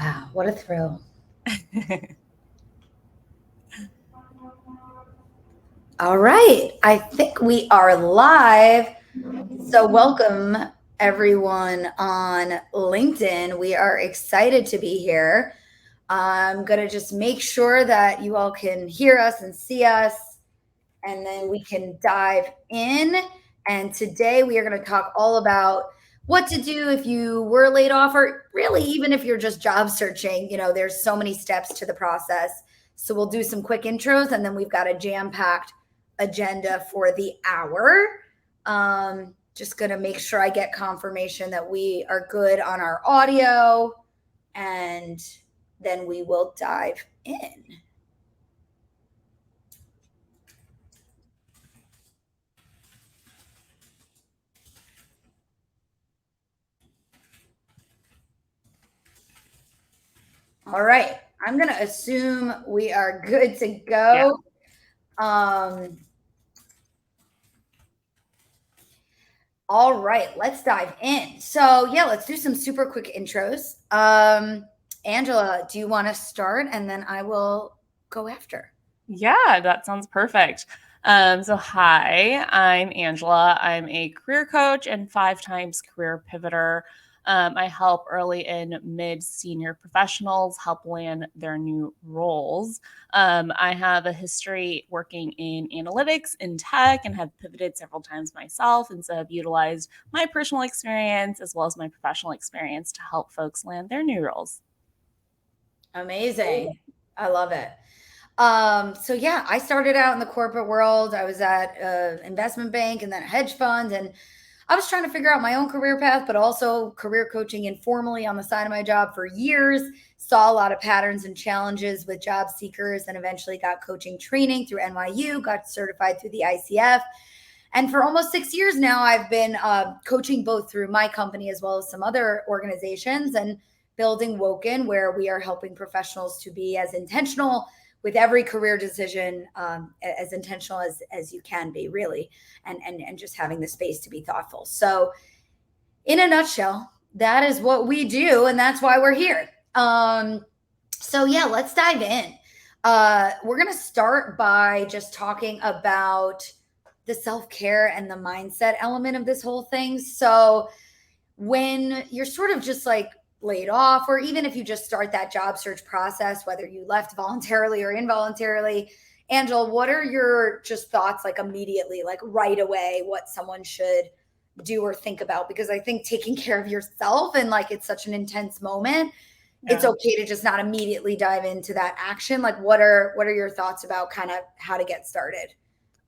Wow, what a thrill. All right, I think we are live. So, welcome everyone on LinkedIn. We are excited to be here. I'm going to just make sure that you all can hear us and see us, and then we can dive in. And today we are going to talk all about what to do if you were laid off, or really even if you're just job searching. There's so many steps to the process. So we'll do some quick intros, and then we've got a jam-packed agenda for the hour. Just going to make sure I get confirmation that we are good on our audio, and then we will dive in. All right. I'm going to assume we are good to go. Yeah. All right, let's dive in. So, yeah, let's do some super quick intros. Angela, do you want to start, and then I will go after? Yeah, that sounds perfect. So hi, I'm Angela. I'm a career coach and 5 times career pivoter. I help early and mid senior professionals help land their new roles. I have a history working in analytics and tech and have pivoted several times myself. And so I've utilized my personal experience as well as my professional experience to help folks land their new roles. Amazing. I love it. So yeah, I started out in the corporate world. I was at an investment bank and then a hedge fund, and I was trying to figure out my own career path, but also career coaching informally on the side of my job for years. Saw a lot of patterns and challenges with job seekers, and eventually got coaching training through NYU, got certified through the ICF. And for almost 6 years now, I've been coaching both through my company as well as some other organizations, and building WOKEN, where we are helping professionals to be as intentional with every career decision, as intentional as you can be, really, and just having the space to be thoughtful. So, in a nutshell, that is what we do, and that's why we're here. So yeah, let's dive in. We're gonna start by just talking about the self-care and the mindset element of this whole thing. So when you're sort of just like laid off, or even if you just start that job search process, whether you left voluntarily or involuntarily, Angela, what are your just thoughts, like immediately, like right away, what someone should do or think about? Because I think taking care of yourself, and like it's such an intense moment, it's okay to just not immediately dive into that action. Like what are your thoughts about kind of how to get started?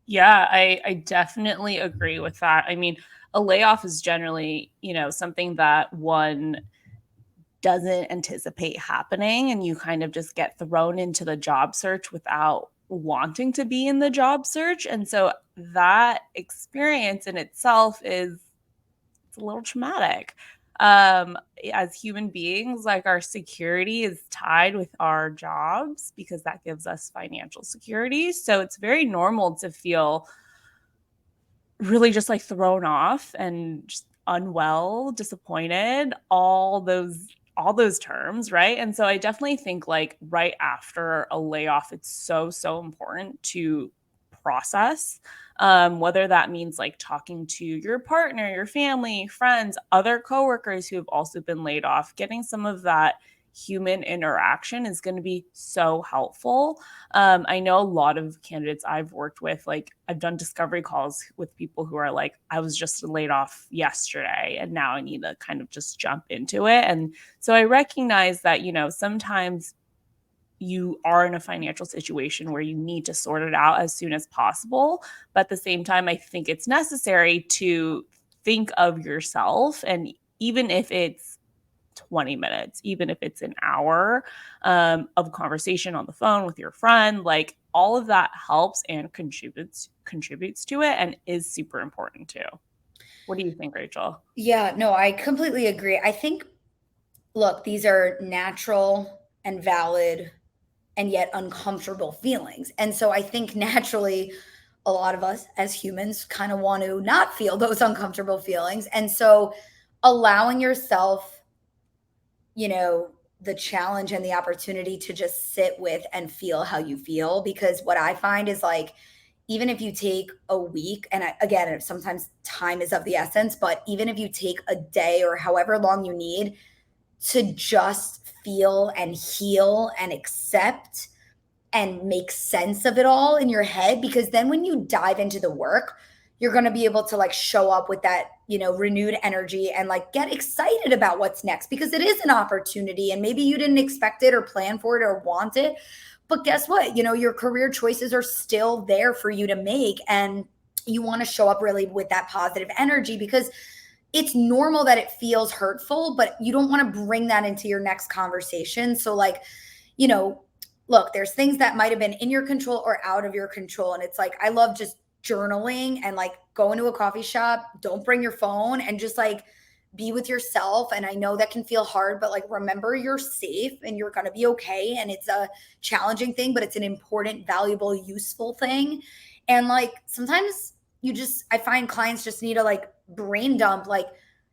Yeah, I definitely agree with that. I mean, a layoff is generally, something that one doesn't anticipate happening, and you kind of just get thrown into the job search without wanting to be in the job search. And so that experience in itself it's a little traumatic. As human beings, like our security is tied with our jobs because that gives us financial security. So it's very normal to feel really just like thrown off and just unwell, disappointed, all those terms, right? And so I definitely think like right after a layoff, it's so important to process, whether that means like talking to your partner, your family, friends, other coworkers who have also been laid off. Getting some of that human interaction is going to be so helpful. I know a lot of candidates I've worked with, like I've done discovery calls with people who are like, I was just laid off yesterday and now I need to kind of just jump into it. And so I recognize that, sometimes you are in a financial situation where you need to sort it out as soon as possible. But at the same time, I think it's necessary to think of yourself. And even if it's 20 minutes, even if it's an hour of conversation on the phone with your friend, like all of that helps and contributes to it and is super important too. What do you think, Rachel? Yeah, no, I completely agree. I think, look, these are natural and valid and yet uncomfortable feelings. And so I think naturally, a lot of us as humans kind of want to not feel those uncomfortable feelings. And so allowing yourself, you know, the challenge and the opportunity to just sit with and feel how you feel. Because what I find is like, even if you take a week, and again, sometimes time is of the essence, but even if you take a day or however long you need to just feel and heal and accept and make sense of it all in your head, because then when you dive into the work, you're going to be able to like show up with that, renewed energy and like get excited about what's next, because it is an opportunity and maybe you didn't expect it or plan for it or want it. But guess what? Your career choices are still there for you to make. And you want to show up really with that positive energy, because it's normal that it feels hurtful, but you don't want to bring that into your next conversation. So, like, you know, look, there's things that might have been in your control or out of your control. And it's like, I love just journaling and like going to a coffee shop. Don't bring your phone and just like be with yourself. And I know that can feel hard, but like, remember you're safe and you're going to be okay. And it's a challenging thing, but it's an important, valuable, useful thing. And like, sometimes I find clients just need to like brain dump, like,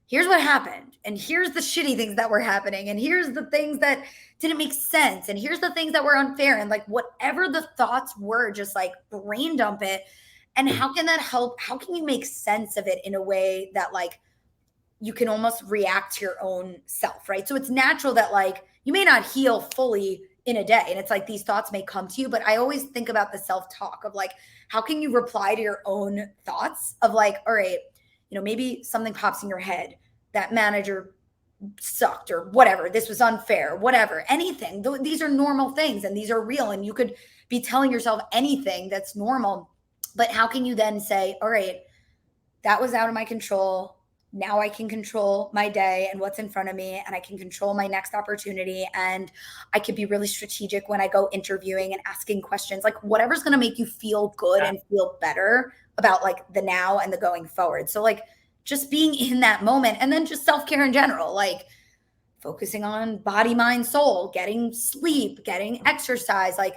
here's what happened. And here's the shitty things that were happening. And here's the things that didn't make sense. And here's the things that were unfair. And like, whatever the thoughts were, just like brain dump it. And how can that help? How can you make sense of it in a way that like you can almost react to your own self, right? So it's natural that like you may not heal fully in a day. And it's like these thoughts may come to you, but I always think about the self-talk of like, how can you reply to your own thoughts of like, all right, maybe something pops in your head, that manager sucked or whatever, this was unfair, whatever, anything. These are normal things and these are real. And you could be telling yourself anything that's normal. But how can you then say, all right, that was out of my control. Now I can control my day and what's in front of me, and I can control my next opportunity. And I could be really strategic when I go interviewing and asking questions, like whatever's going to make you feel good and feel better about like the now and the going forward. So like just being in that moment, and then just self-care in general, like focusing on body, mind, soul, getting sleep, getting exercise. Like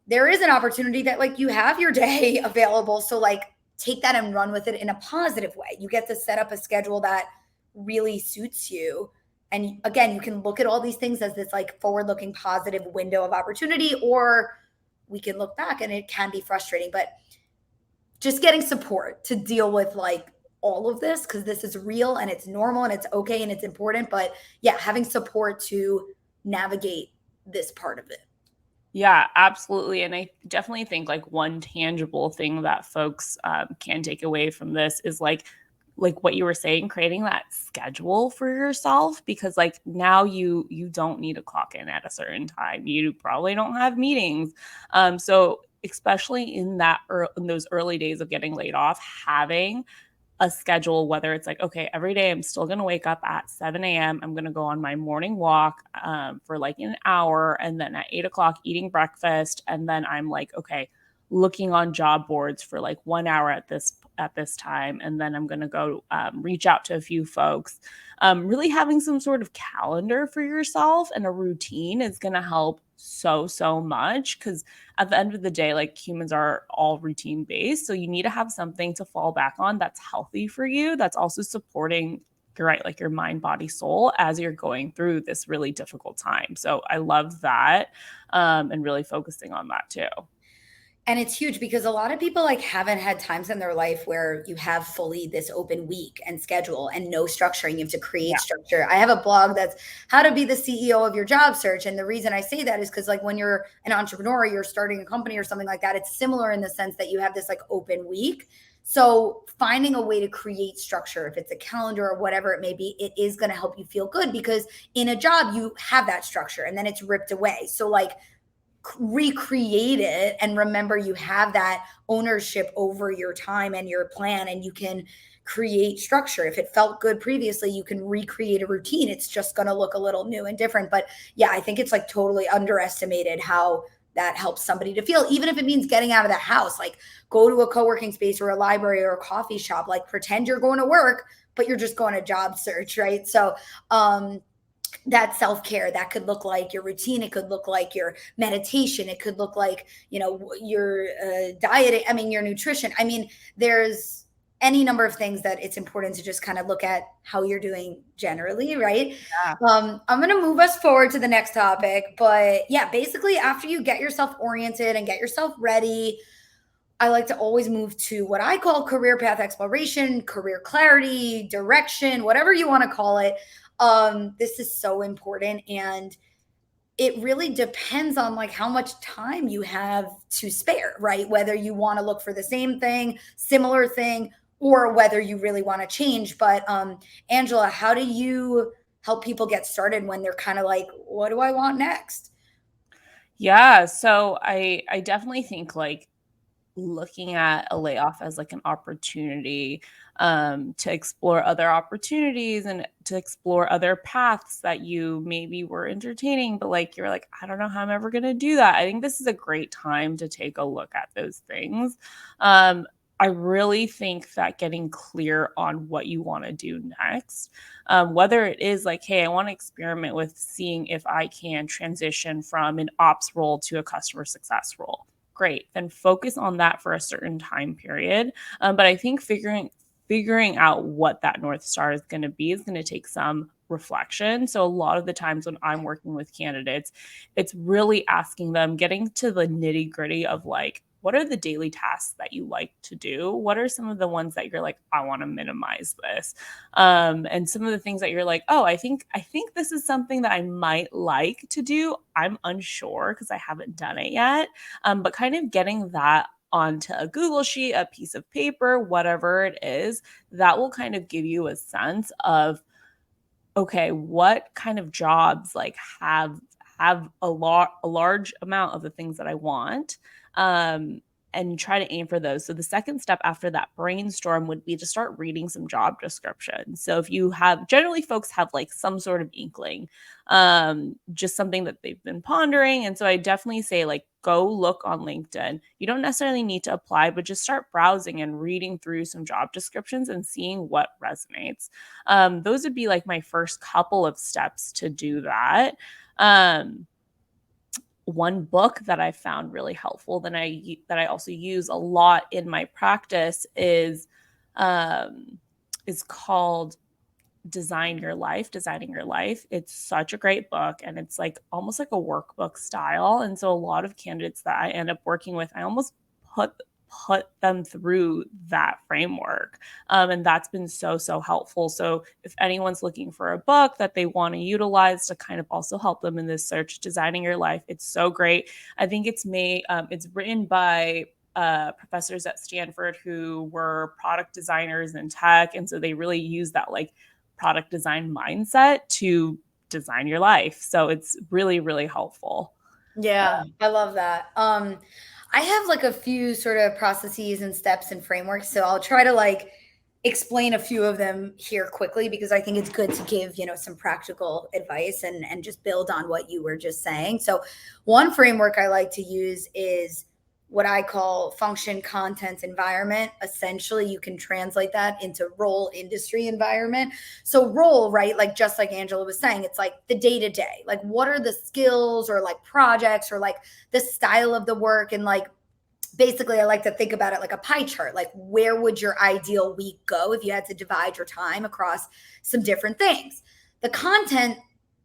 there is an opportunity that like you have your day available. So like take that and run with it in a positive way. You get to set up a schedule that really suits you. And again, you can look at all these things as this like forward-looking positive window of opportunity, or we can look back and it can be frustrating. But just getting support to deal with like all of this, because this is real and it's normal and it's okay and it's important. But yeah, having support to navigate this part of it. Yeah, absolutely. And I definitely think like one tangible thing that folks can take away from this is like what you were saying, creating that schedule for yourself, because like now you don't need to clock in at a certain time. You probably don't have meetings. So especially in those early days of getting laid off, having a schedule, whether it's like, okay, every day I'm still going to wake up at 7 a.m. I'm going to go on my morning walk for like an hour. And then at 8 o'clock eating breakfast. And then I'm like, okay, looking on job boards for like 1 hour at this time. And then I'm going to go reach out to a few folks. Really having some sort of calendar for yourself and a routine is going to help so much, because at the end of the day, like humans are all routine based. So you need to have something to fall back on that's healthy for you, that's also supporting like your mind, body, soul as you're going through this really difficult time. So I love that, and really focusing on that too. And it's huge because a lot of people like haven't had times in their life where you have fully this open week and schedule and no structure, and you have to create structure. I have a blog that's how to be the CEO of your job search. And the reason I say that is because like when you're an entrepreneur, you're starting a company or something like that, it's similar in the sense that you have this like open week. So finding a way to create structure, if it's a calendar or whatever it may be, it is going to help you feel good, because in a job you have that structure and then it's ripped away. So like recreate it and remember you have that ownership over your time and your plan, and you can create structure. If it felt good previously, you can recreate a routine. It's just going to look a little new and different. But yeah, I think it's like totally underestimated how that helps somebody to feel, even if it means getting out of the house. Like go to a co-working space or a library or a coffee shop, like pretend you're going to work, but you're just going to job search, right? So that self-care, that could look like your routine, it could look like your meditation, it could look like your diet, your nutrition. There's any number of things that it's important to just kind of look at how you're doing generally, right? Yeah. I'm going to move us forward to the next topic, but yeah, basically after you get yourself oriented and get yourself ready, I like to always move to what I call career path exploration, career clarity, direction, whatever you want to call it. This is so important, and it really depends on like how much time you have to spare, right? Whether you want to look for the same thing, similar thing, or whether you really want to change. But Angela, how do you help people get started when they're kind of like, what do I want next? Yeah, so I definitely think like looking at a layoff as like an opportunity to explore other opportunities and to explore other paths that you maybe were entertaining, but like you're like, I don't know how I'm ever going to do that. I think this is a great time to take a look at those things. I really think that getting clear on what you want to do next, whether it is like, hey, I want to experiment with seeing if I can transition from an ops role to a customer success role, great, then focus on that for a certain time period. But I think figuring out what that North Star is going to be is going to take some reflection. So a lot of the times when I'm working with candidates, it's really asking them, getting to the nitty gritty of like, what are the daily tasks that you like to do? What are some of the ones that you're like, I want to minimize this? And some of the things that you're like, oh, I think this is something that I might like to do. I'm unsure because I haven't done it yet. But kind of getting that onto a Google sheet, a piece of paper, whatever it is, that will kind of give you a sense of, okay, what kind of jobs like have a large amount of the things that I want, um, and try to aim for those. So the second step after that brainstorm would be to start reading some job descriptions. So if you have, generally folks have like some sort of inkling, just something that they've been pondering. And so I definitely say like go look on LinkedIn. You don't necessarily need to apply, but just start browsing and reading through some job descriptions and seeing what resonates. Those would be like my first couple of steps to do that. Um, One book that I found really helpful that I also use a lot in my practice um, is called Designing Your Life. It's such a great book, and it's like almost like a workbook style. And so a lot of candidates that I end up working with, I almost put put them through that framework. And that's been so helpful. So if anyone's looking for a book that they want to utilize to kind of also help them in this search, Designing Your Life, it's so great. I think it's written by professors at Stanford who were product designers in tech. And so they really use that like product design mindset to design your life. So it's really helpful. Yeah, I love that. I have like a few sort of processes and steps and frameworks, so I'll try to like explain a few of them here quickly because I think it's good to give, some practical advice and just build on what you were just saying. So, one framework I like to use is what I call function, content, environment. Essentially, you can translate that into role, industry, environment. So role, right? Like just like Angela was saying, it's like the day to day. Like what are the skills or like projects or like the style of the work, and like basically I like to think about it like a pie chart. Like where would your ideal week go if you had to divide your time across some different things? The content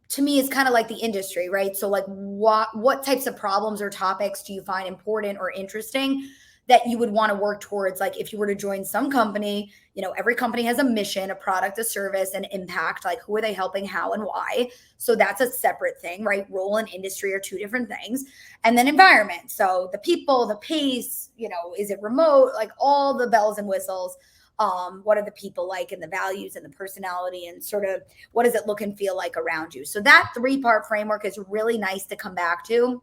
to me is kind of like the industry, right? So like what types of problems or topics do you find important or interesting that you would want to work towards? Like if you were to join some company, every company has a mission, a product, a service, an impact. Like who are they helping, how and why? So that's a separate thing, right? Role and industry are two different things. And then environment, so the people, the pace, is it remote, like all the bells and whistles. What are the people like, and the values and the personality, and sort of what does it look and feel like around you? So that 3-part framework is really nice to come back to.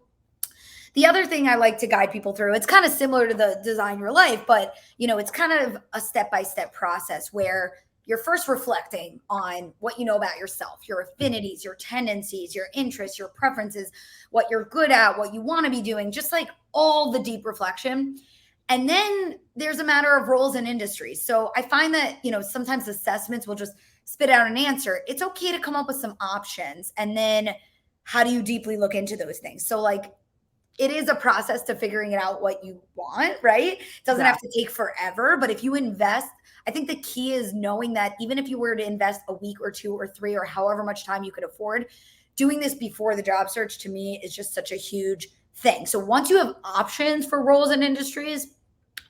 The other thing I like to guide people through, it's kind of similar to the Design Your Life, but it's kind of a step-by-step process where you're first reflecting on what you know about yourself, your affinities, your tendencies, your interests, your preferences, what you're good at, what you want to be doing, just like all the deep reflection. And then there's a matter of roles and industries. So I find that, sometimes assessments will just spit out an answer. It's okay to come up with some options. And then how do you deeply look into those things? So like it is a process to figuring it out what you want, right? It doesn't Yeah. have to take forever, but if you invest, I think the key is knowing that even if you were to invest a week or two or three or however much time you could afford, doing this before the job search to me is just such a huge thing. So once you have options for roles and industries,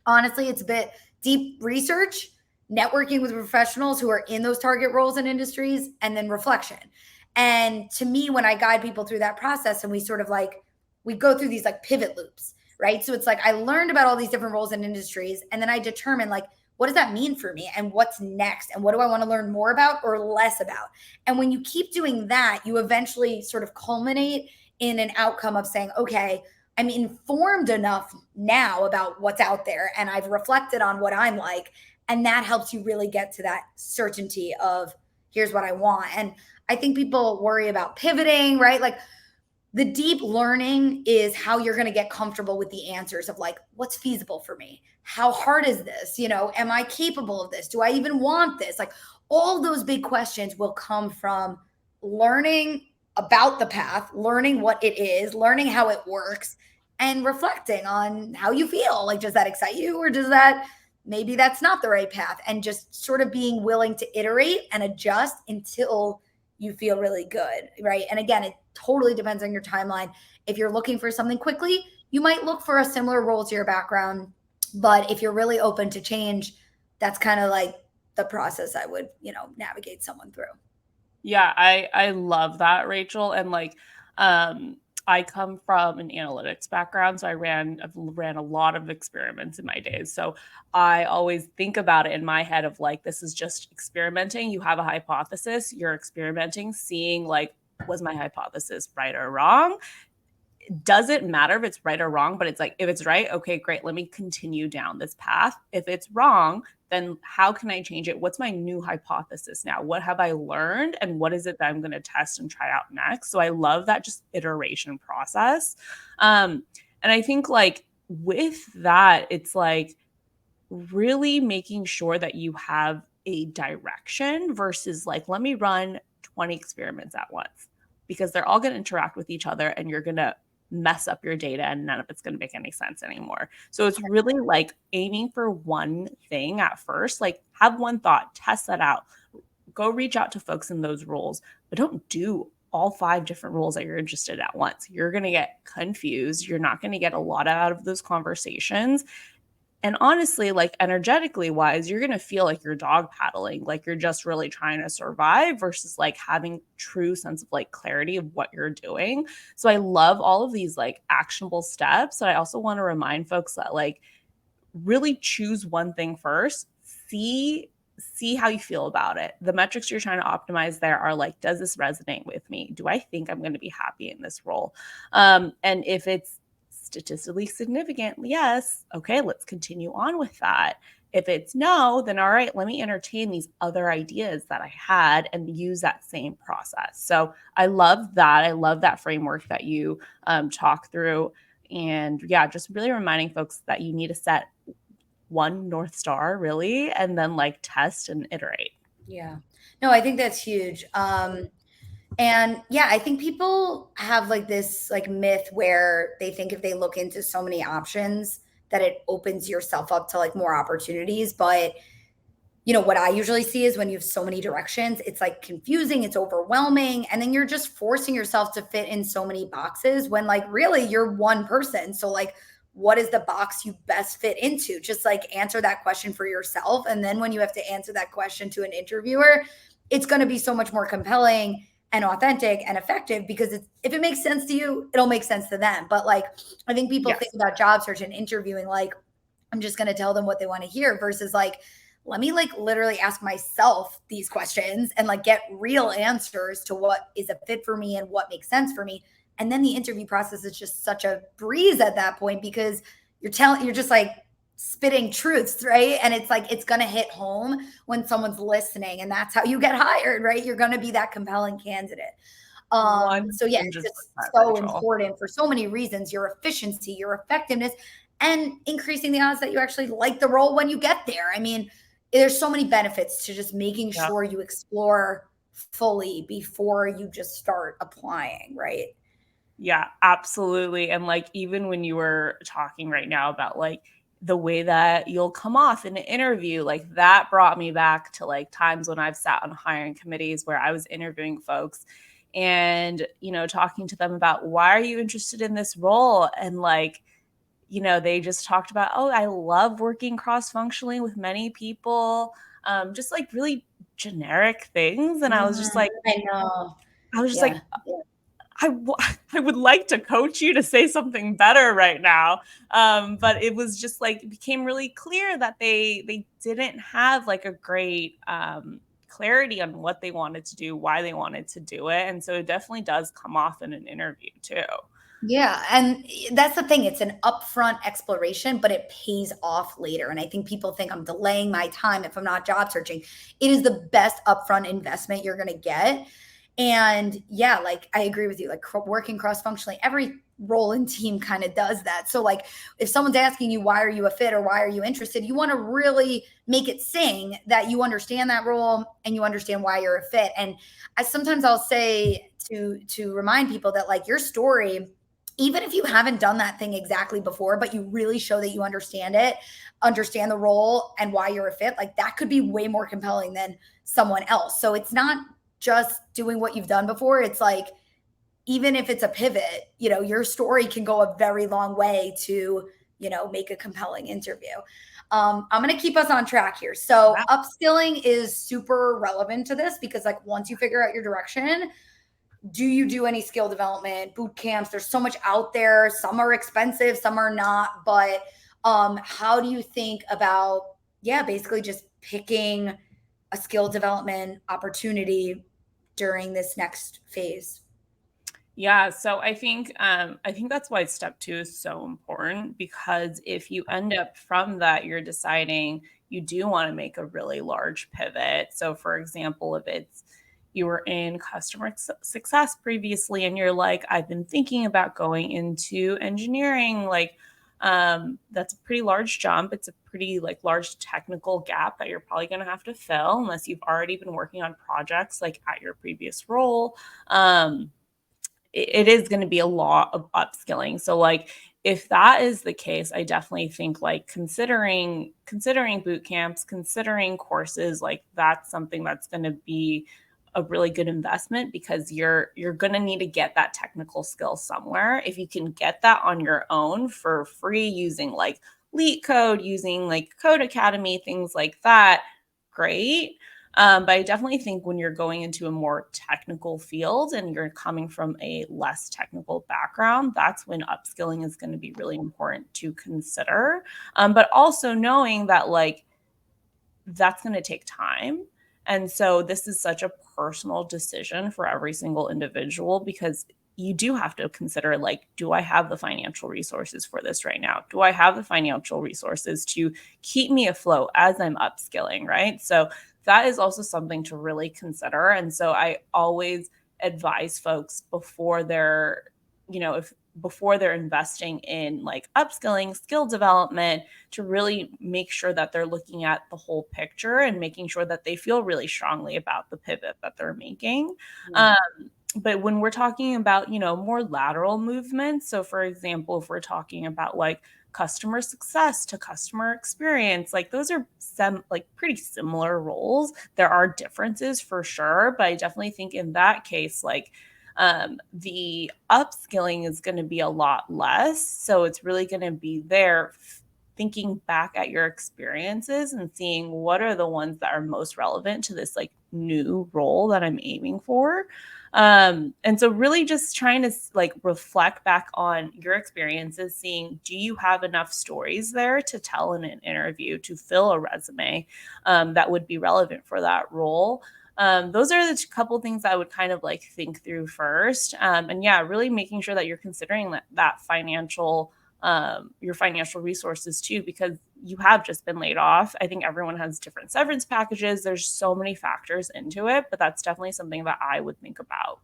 honestly, it's a bit deep research, networking with professionals who are in those target roles and industries, and then reflection. And to me, when I guide people through that process and we sort of like, we go through these like pivot loops, right? So it's like I learned about all these different roles and industries, and then I determine like, what does that mean for me and what's next and what do I want to learn more about or less about? And when you keep doing that, you eventually sort of culminate in an outcome of saying, okay, I'm informed enough now about what's out there and I've reflected on what I'm like. And that helps you really get to that certainty of here's what I want. And I think people worry about pivoting, right? Like the deep learning is how you're going to get comfortable with the answers of like, what's feasible for me? How hard is this? You know, am I capable of this? Do I even want this? Like all those big questions will come from learning about the path, learning what it is, learning how it works, and reflecting on how you feel. Like, does that excite you or does that maybe that's not the right path? And just sort of being willing to iterate and adjust until you feel really good, right? And again, it totally depends on your timeline. If you're looking for something quickly, you might look for a similar role to your background. But if you're really open to change, that's kind of like the process I would, navigate someone through. Yeah, I love that, Rachel. And like, I come from an analytics background, so I've ran a lot of experiments in my days. So I always think about it in my head of like, this is just experimenting. You have a hypothesis, you're experimenting, seeing like, was my hypothesis right or wrong? Doesn't matter if it's right or wrong, but it's like, if it's right, okay, great. Let me continue down this path. If it's wrong, then how can I change it? What's my new hypothesis now? What have I learned? And what is it that I'm going to test and try out next? So I love that just iteration process. And I think like with that, it's like really making sure that you have a direction versus like, let me run 20 experiments at once because they're all going to interact with each other and you're going to mess up your data and none of it's going to make any sense anymore. So it's really like aiming for one thing at first, like have one thought, test that out, go reach out to folks in those roles, but don't do all 5 different roles that you're interested in at once. You're going to get confused. You're not going to get a lot out of those conversations. And honestly, like energetically wise, you're going to feel like you're dog paddling, like you're just really trying to survive versus like having true sense of like clarity of what you're doing. So I love all of these like actionable steps. And I also want to remind folks that like really choose one thing first, see how you feel about it. The metrics you're trying to optimize there are like, does this resonate with me? Do I think I'm going to be happy in this role? And if it's statistically significant, yes, okay, let's continue on with that. If it's no, then all right, let me entertain these other ideas that I had and use that same process. So I love that. I love that framework that you talk through. And yeah, just really reminding folks that you need to set one North Star really, and then like test and iterate. Yeah. No, I think that's huge. And yeah, I think people have like this like myth where they think if they look into so many options that it opens yourself up to like more opportunities. But what I usually see is when you have so many directions, it's like confusing, it's overwhelming, and then you're just forcing yourself to fit in so many boxes when like really you're one person. So like what is the box you best fit into? Just like answer that question for yourself. And then when you have to answer that question to an interviewer, it's going to be so much more compelling and authentic and effective because if it makes sense to you, it'll make sense to them. But like, I think people think Yes. about job search and interviewing like, I'm just going to tell them what they want to hear versus like, let me like literally ask myself these questions and like get real answers to what is a fit for me and what makes sense for me. And then the interview process is just such a breeze at that point because you're just like spitting truths, right? And it's like it's going to hit home when someone's listening, and that's how you get hired, right? You're going to be that compelling candidate. So yeah, it's 100%, just so Rachel. important for so many reasons: your efficiency, your effectiveness, and increasing the odds that you actually like the role when you get there. I mean, there's so many benefits to just making Yeah. sure you explore fully before you just start applying, right? Yeah, absolutely. And like, even when you were talking right now about like the way that you'll come off in an interview, like that brought me back to like times when I've sat on hiring committees where I was interviewing folks and, talking to them about why are you interested in this role? And like, they just talked about, oh, I love working cross functionally with many people, just like really generic things. And I know. I was just like, Yeah. Yeah. I would like to coach you to say something better right now. But it was just like, it became really clear that they didn't have like a great clarity on what they wanted to do, why they wanted to do it. And so it definitely does come off in an interview too. Yeah, and that's the thing. It's an upfront exploration, but it pays off later. And I think people think I'm delaying my time if I'm not job searching. It is the best upfront investment you're going to get. And yeah, like I agree with you. Like working cross functionally, every role and team kind of does that. So like if someone's asking you why are you a fit or why are you interested, you want to really make it sing that you understand that role and you understand why you're a fit. And sometimes I'll say to remind people that like your story, even if you haven't done that thing exactly before, but you really show that you understand it, understand the role and why you're a fit, like that could be way more compelling than someone else. So it's not just doing what you've done before. It's like, even if it's a pivot, your story can go a very long way to, make a compelling interview. I'm going to keep us on track here. So upskilling is super relevant to this because like once you figure out your direction, do you do any skill development boot camps? There's so much out there. Some are expensive, some are not. But how do you think about, yeah, basically just picking a skill development opportunity during this next phase? Yeah, so I think that's why step 2 is so important, because if you end up from that, you're deciding you do want to make a really large pivot. So for example, if it's you were in customer success previously and you're like, I've been thinking about going into engineering, like that's a pretty large jump. It's a pretty like large technical gap that you're probably going to have to fill unless you've already been working on projects like at your previous role. It is going to be a lot of upskilling. So like if that is the case, I definitely think like considering boot camps, considering courses, like that's something that's going to be a really good investment, because you're going to need to get that technical skill somewhere. If you can get that on your own for free using like Leet Code, using like Code Academy, things like that, great. But I definitely think when you're going into a more technical field and you're coming from a less technical background, that's when upskilling is going to be really important to consider. But also knowing that like that's going to take time. And so this is such a personal decision for every single individual, because you do have to consider like, do I have the financial resources for this right now? Do I have the financial resources to keep me afloat as I'm upskilling, right? So that is also something to really consider. And so I always advise folks before they're, if before they're investing in like upskilling, skill development, to really make sure that they're looking at the whole picture and making sure that they feel really strongly about the pivot that they're making. Yeah. Um, but when we're talking about, more lateral movements, so for example, if we're talking about like customer success to customer experience, like those are like pretty similar roles. There are differences for sure, but I definitely think in that case, like the upskilling is going to be a lot less. So it's really going to be there thinking back at your experiences and seeing what are the ones that are most relevant to this like new role that I'm aiming for. And so really just trying to like reflect back on your experiences, seeing, do you have enough stories there to tell in an interview to fill a resume that would be relevant for that role? Those are the couple things I would kind of like think through first. And yeah, really making sure that you're considering that financial, your financial resources too, because you have just been laid off. I think everyone has different severance packages. There's so many factors into it, but that's definitely something that I would think about.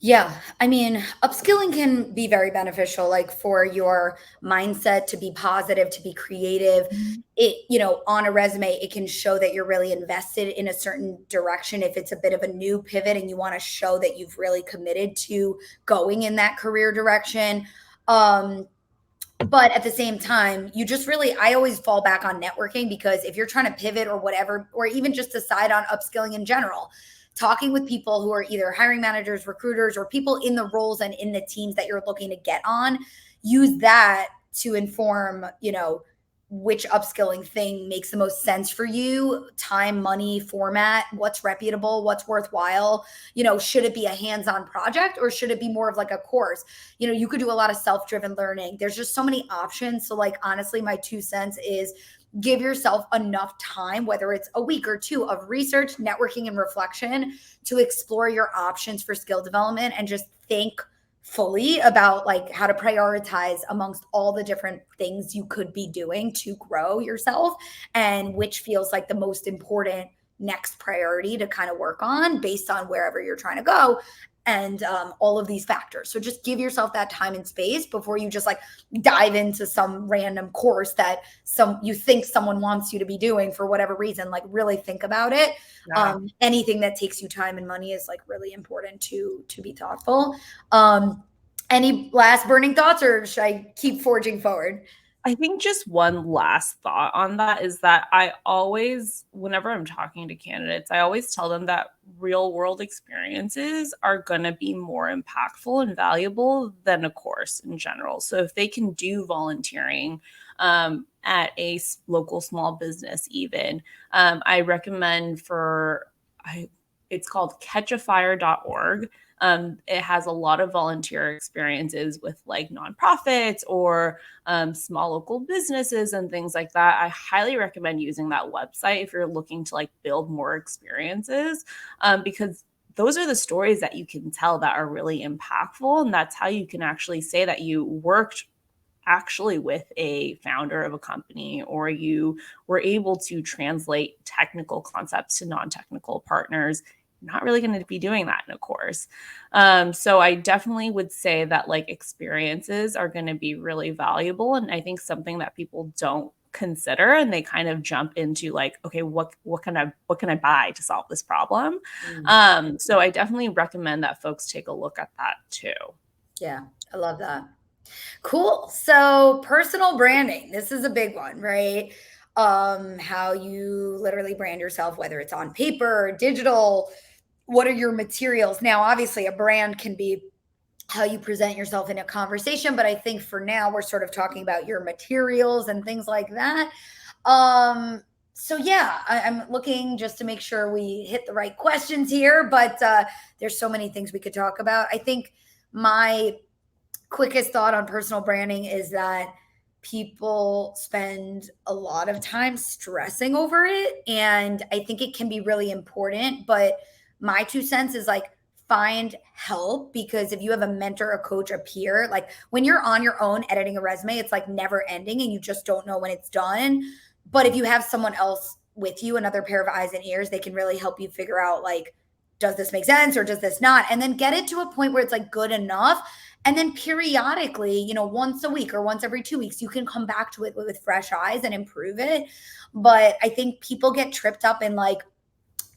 Yeah, I mean, upskilling can be very beneficial, like for your mindset to be positive, to be creative. Mhm. It, you know, on a resume, it can show that you're really invested in a certain direction. If it's a bit of a new pivot and you want to show that you've really committed to going in that career direction. Um, but at the same time, you just really, I always fall back on networking, because if you're trying to pivot or whatever, or even just decide on upskilling in general, talking with people who are either hiring managers, recruiters, or people in the roles and in the teams that you're looking to get on, use that to inform, you know, which upskilling thing makes the most sense for you, time, money, format, what's reputable, what's worthwhile. You know, should it be a hands-on project or should it be more of like a course? You know, you could do a lot of self-driven learning. There's just so many options. So like, honestly, my 2 cents is give yourself enough time, whether it's a week or two of research, networking, and reflection, to explore your options for skill development, and just think fully about like how to prioritize amongst all the different things you could be doing to grow yourself, and which feels like the most important next priority to kind of work on based on wherever you're trying to go, and all of these factors. So just give yourself that time and space before you just like dive into some random course that some you think someone wants you to be doing for whatever reason. Like, really think about it. Yeah. Anything that takes you time and money is like really important to be thoughtful. Any last burning thoughts, or should I keep forging forward? I think just one last thought on that is that I always, whenever I'm talking to candidates, I always tell them that real world experiences are going to be more impactful and valuable than a course in general. So if they can do volunteering at a local small business, even, I recommend it's called catchafire.org. It has a lot of volunteer experiences with like nonprofits or small local businesses and things like that. I highly recommend using that website if you're looking to like build more experiences, because those are the stories that you can tell that are really impactful. And that's how you can actually say that you worked actually with a founder of a company, or you were able to translate technical concepts to non-technical partners. You're not really going to be doing that in a course. So I definitely would say that like experiences are going to be really valuable. And I think something that people don't consider, and they kind of jump into like, okay, what can I buy to solve this problem? Mm, So I definitely recommend that folks take a look at that too. yeah, I love that. Cool. So personal branding, this is a big one, right? How you literally brand yourself, whether it's on paper or digital. What are your materials? Now, obviously, a brand can be how you present yourself in a conversation, but I think for now we're sort of talking about your materials and things like that. So yeah, I'm looking just to make sure we hit the right questions here, but there's so many things we could talk about. I think my quickest thought on personal branding is that people spend a lot of time stressing over it. And I think it can be really important. But my 2 cents is like, find help, because if you have a mentor, a coach, a peer, like when you're on your own editing a resume, it's like never ending and you just don't know when it's done. But if you have someone else with you, another pair of eyes and ears, they can really help you figure out like, does this make sense or does this not? And then get it to a point where it's like good enough, and then periodically, you know, once a week or once every 2 weeks, you can come back to it with fresh eyes and improve it. But I think people get tripped up in like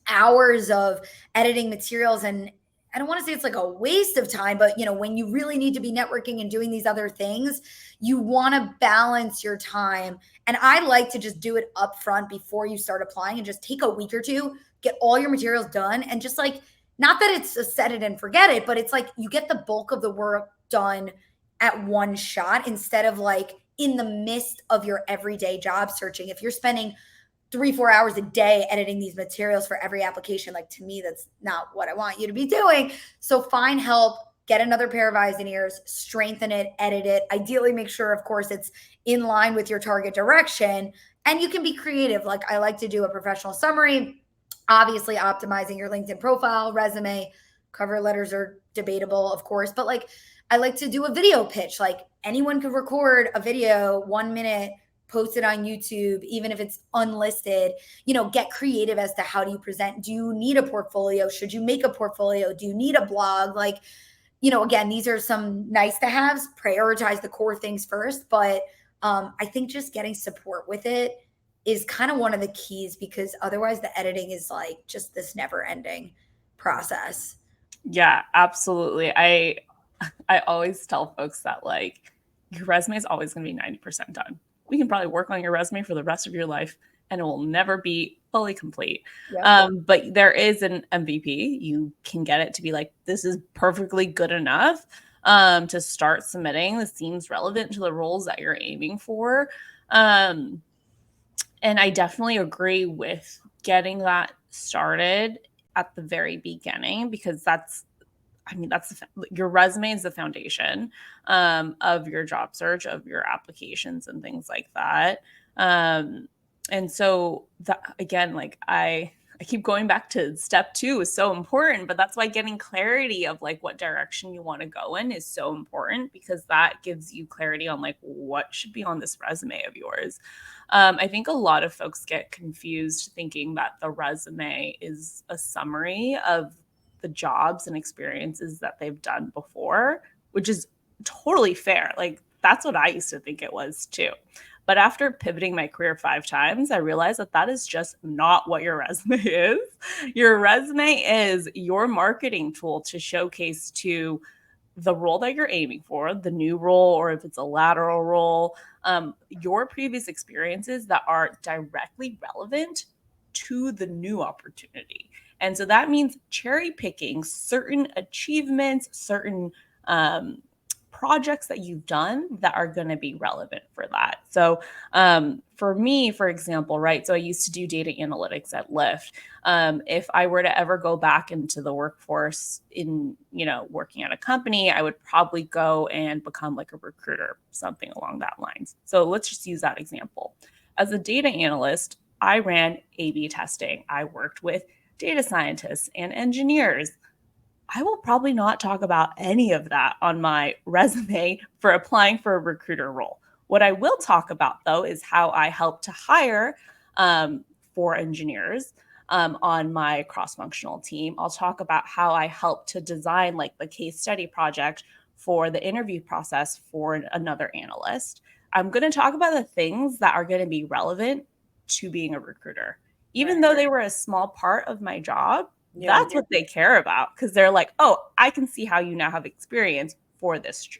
hours of editing materials, and I don't want to say it's like a waste of time, but you know, when you really need to be networking and doing these other things, you want to balance your time. And I like to just do it up front before you start applying, and just take a week or two, get all your materials done, and just like, not that it's a set it and forget it, but it's like you get the bulk of the work done at one shot, instead of like in the midst of your everyday job searching. If you're spending 3-4 hours a day editing these materials for every application, like, to me, that's not what I want you to be doing. So find help, get another pair of eyes and ears, strengthen it, edit it. Ideally, make sure, of course, it's in line with your target direction. And you can be creative. Like, I like to do a professional summary, obviously optimizing your LinkedIn profile, resume. Cover letters are debatable, of course, but like, I like to do a video pitch. Like, anyone could record a video, 1 minute, post it on YouTube, even if it's unlisted. You know, get creative as to how do you present. Do you need a portfolio? Should you make a portfolio? Do you need a blog? Like, again, these are some nice to haves. Prioritize the core things first. But I think just getting support with it is kind of one of the keys, because otherwise the editing is like just this never ending process. Yeah, absolutely. I always tell folks that like your resume is always going to be 90% done. We can probably work on your resume for the rest of your life and it will never be fully complete. Yep. But there is an MVP. You can get it to be like, this is perfectly good enough to start submitting. This seems relevant to the roles that you're aiming for. And I definitely agree with getting that started at the very beginning, because that's your resume is the foundation of your job search, of your applications and things like that. And so that, again, like I keep going back to step 2 is so important, but that's why getting clarity of like what direction you want to go in is so important, because that gives you clarity on like what should be on this resume of yours. I think a lot of folks get confused thinking that the resume is a summary of the jobs and experiences that they've done before, which is totally fair. Like that's what I used to think it was too. But after pivoting my career 5 times, I realized that that is just not what your resume is. Your resume is your marketing tool to showcase to the role that you're aiming for, the new role, or if it's a lateral role, your previous experiences that are directly relevant to the new opportunity. And so that means cherry picking certain achievements, certain projects that you've done that are going to be relevant for that. So for me, for example, right, so I used to do data analytics at Lyft. If I were to ever go back into the workforce in, working at a company, I would probably go and become like a recruiter, something along that lines. So let's just use that example. As a data analyst, I ran A/B testing. I worked with data scientists and engineers. I will probably not talk about any of that on my resume for applying for a recruiter role. What I will talk about, though, is how I helped to hire for engineers on my cross-functional team. I'll talk about how I helped to design like the case study project for the interview process for another analyst. I'm going to talk about the things that are going to be relevant to being a recruiter. Even though they were a small part of my job, that's what they care about, because they're like, oh, I can see how you now have experience for this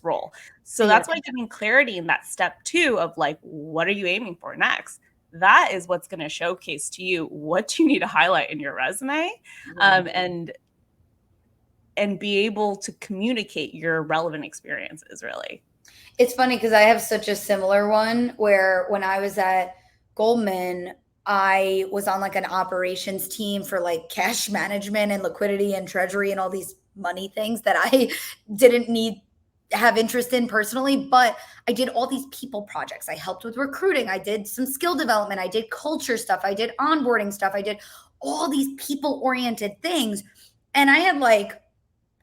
role. So that's why giving clarity in that step 2 of like, what are you aiming for next? That is what's going to showcase to you what you need to highlight in your resume, and be able to communicate your relevant experiences, really. It's funny because I have such a similar one where when I was at Goldman, I was on like an operations team for like cash management and liquidity and treasury and all these money things that I didn't have interest in personally, but I did all these people projects. I helped with recruiting. I did some skill development. I did culture stuff. I did onboarding stuff. I did all these people oriented things. And I had like,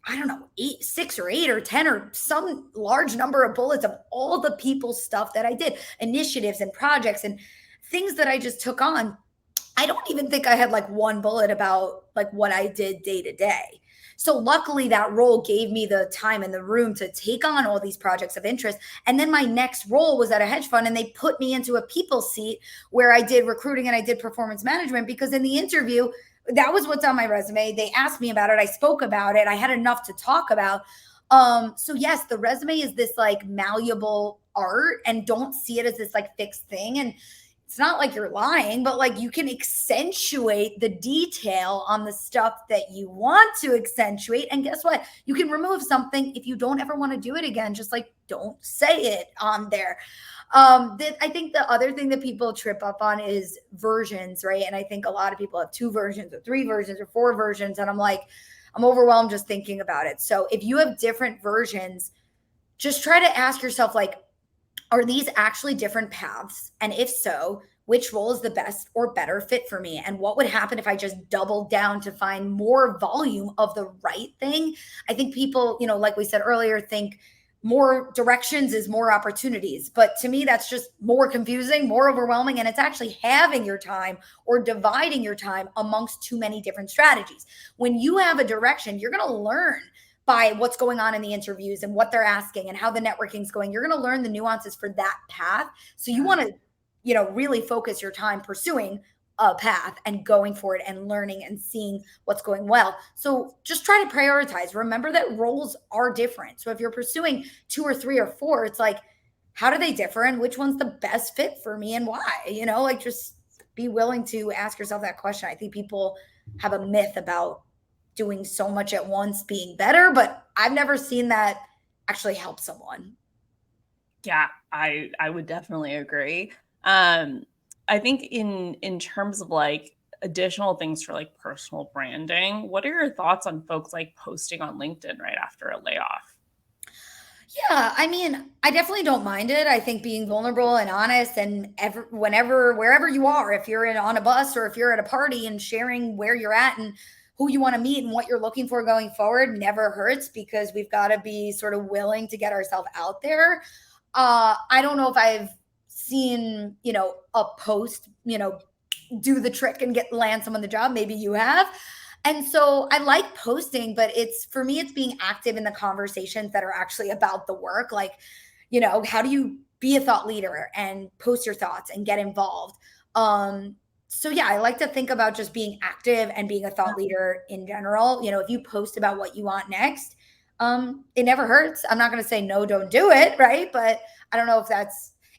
I don't know, 6 or 8 or 10 or some large number of bullets of all the people stuff that I did, initiatives and projects and things that I just took on. I don't even think I had like one bullet about like what I did day to day. So luckily that role gave me the time and the room to take on all these projects of interest. And then my next role was at a hedge fund and they put me into a people seat where I did recruiting and I did performance management, because in the interview, that was what's on my resume. They asked me about it. I spoke about it. I had enough to talk about. So yes, the resume is this like malleable art, and don't see it as this like fixed thing. And it's not like you're lying, but like you can accentuate the detail on the stuff that you want to accentuate. And guess what? You can remove something if you don't ever want to do it again. Just like don't say it on there. I think the other thing that people trip up on is versions, right? And I think a lot of people have 2 versions or 3 versions or 4 versions. And I'm like, I'm overwhelmed just thinking about it. So if you have different versions, just try to ask yourself, like, are these actually different paths? And if so, which role is the best or better fit for me? And what would happen if I just doubled down to find more volume of the right thing? I think people, like we said earlier, think more directions is more opportunities. But to me, that's just more confusing, more overwhelming. And it's actually having your time or dividing your time amongst too many different strategies. When you have a direction, you're going to learn by what's going on in the interviews and what they're asking and how the networking's going. You're going to learn the nuances for that path. So you want to, really focus your time pursuing a path and going for it and learning and seeing what's going well. So just try to prioritize. Remember that roles are different. So if you're pursuing 2 or 3 or 4, it's like, how do they differ and which one's the best fit for me and why? Like just be willing to ask yourself that question. I think people have a myth about doing so much at once being better, but I've never seen that actually help someone. Yeah, I would definitely agree. I think in terms of like additional things for like personal branding, what are your thoughts on folks like posting on LinkedIn right after a layoff? Yeah, I mean, I definitely don't mind it. I think being vulnerable and honest and whenever, wherever you are, if you're on a bus or if you're at a party and sharing where you're at and who you want to meet and what you're looking for going forward never hurts because we've got to be sort of willing to get ourselves out there. I don't know if I've seen, a post, do the trick and land someone the job. Maybe you have. And so I like posting, but for me, it's being active in the conversations that are actually about the work. Like, how do you be a thought leader and post your thoughts and get involved? So yeah, I like to think about just being active and being a thought leader in general. If you post about what you want next, it never hurts. I'm not going to say no, don't do it. Right. But I don't know if